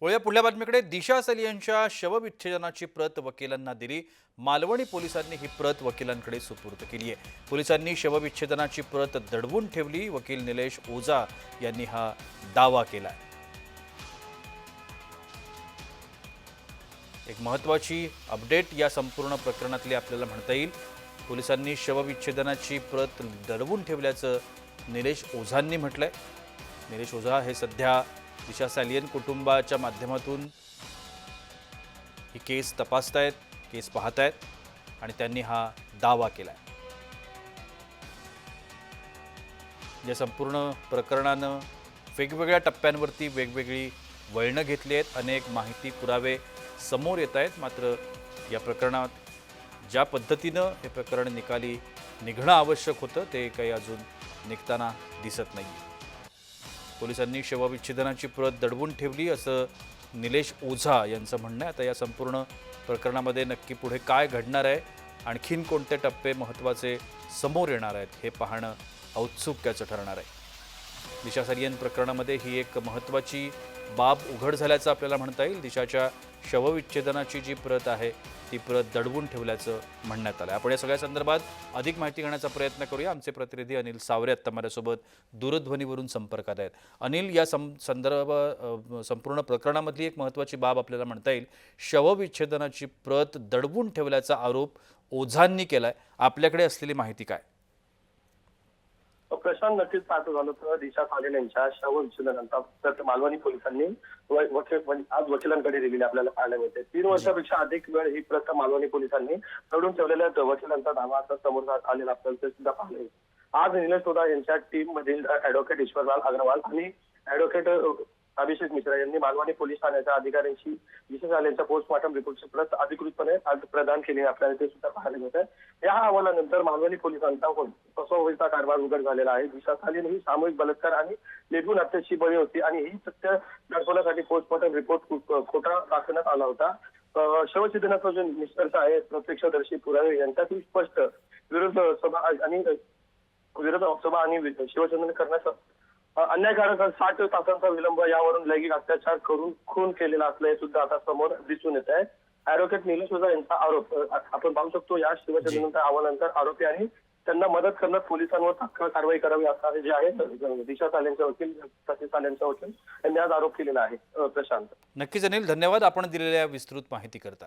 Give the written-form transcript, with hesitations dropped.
वळूया पुढल्या बातमीकडे. दिशा सलियांच्या शवविच्छेदनाची प्रत वकिलांना दिली. मालवणी पोलिसांनी ही प्रत वकिलांकडे सुपूर्द केली आहे. पोलिसांनी शवविच्छेदनाची प्रत दडवून ठेवली. वकील निलेश ओझा यांनी हा दावा केला. एक महत्त्वाची अपडेट या संपूर्ण प्रकरणातली आपल्याला म्हणता येईल. पोलिसांनी शवविच्छेदनाची प्रत दडवून ठेवल्याचं निलेश ओझांनी म्हटलंय. निलेश ओझा हे सध्या दिशा सालियन कुटुंबाच्या माध्यमातून ही केस तपासतायत, केस पाहतायत आणि त्यांनी हा दावा केलाय. या संपूर्ण प्रकरणानं वेगवेगळ्या टप्प्यांवरती वेगवेगळी वळणं घेतली आहेत. अनेक माहिती पुरावे समोर येत आहेत. मात्र या प्रकरणात ज्या पद्धतीनं हे प्रकरण निकाली निघणं आवश्यक होतं ते काही अजून निघताना दिसत नाही. पोलिसांनी शवविच्छेदनाची प्रत दडवून ठेवली असं निलेश ओझा यांचं म्हणणं आहे. आता या संपूर्ण प्रकरणामध्ये नक्की पुढे काय घडणार आहे, आणखीन कोणते टप्पे महत्त्वाचे समोर येणार आहेत हे पाहणं औत्सुक्याचं ठरणार आहे. दिशा सालियन प्रकरणामध्ये ही एक महत्त्वाची बाब उघड झाल्याचं आपल्याला म्हणता येईल. दिशाच्या शवविच्छेदनाची जी प्रत आहे ती प्रत दडवून ठेवल्याचं म्हणण्यात आलं. आपण या सगळ्या संदर्भात अधिक माहिती घेण्याचा प्रयत्न करूया. आमचे प्रतिनिधी अनिल सावरे आत्ता माझ्यासोबत दूरध्वनीवरून संपर्कात आहेत. अनिल, या संपूर्ण प्रकरणामधली एक महत्त्वाची बाब आपल्याला म्हणता येईल. शवविच्छेदनाची प्रत दडवून ठेवल्याचा आरोप ओझांनी केलाय. आपल्याकडे असलेली माहिती काय? प्रशांत, नक्कीच पाहतो झालं तर दिशा सालियन यांच्या शवविच्छेदनानंतर मालवणी पोलिसांनी आज वकिलांकडे दिलेली आपल्याला पाहायला मिळते. 3 वर्षापेक्षा अधिक वेळ ही प्रत मालवणी पोलिसांनी दडून ठेवलेल्या वकिलांचा दावा आता समोर आलेला आपल्याला सुद्धा पाहायला मिळते. आज निलेश ओझा यांच्या टीम मधील ऍडव्होकेट ईश्वरलाल अग्रवाल आणि ऍडव्होकेट अभिषेक मिश्रा यांनी मालवणी पोलीस ठाण्याच्या अधिकाऱ्यांशी दिशा सालियनच्या पोस्टमॉर्टम रिपोर्टची प्रत अधिकृतपणे आज प्रदान केली आपल्याला ते सुद्धा पाहायला मिळत आहे. या अहवालानंतर मालवणी पोलिसांचा फसवणुकीचा कारभार उघड झालेला आहे. दिशा सालियन ही सामूहिक बलात्कार आणि निर्घृण हत्येची बळी होती आणि ही सत्य दडपण्यासाठी पोस्टमॉर्टम रिपोर्ट खोटा दाखवण्यात आला होता. शवविच्छेदनाचा जो निष्कर्ष आहे, प्रत्यक्षदर्शी पुरावे यांच्यातील स्पष्ट विरोध सभा आणि शिवछेदन करण्याचा अन्यायकारक 60 तासांचा विलंब यावरून लैंगिक अत्याचार करून खून केलेला असल्याचे सुद्धा आता समोर दिसून येत आहे. ऍडव्होकेट निलेश ओझा यांचा आरोप आपण पाहू शकतो. या शिवछेदनाच्या अहवालानंतर आरोपी आणि त्यांना मदत करण्यात पोलिसांवर तात्काळ कारवाई करावी असं जे आहे दिशा सालियनचे वकील सचिन सालियनचे वकील यांनी आज आरोप केलेला आहे. प्रशांत, नक्कीच अनिल, धन्यवाद आपण दिलेल्या विस्तृत माहिती करता.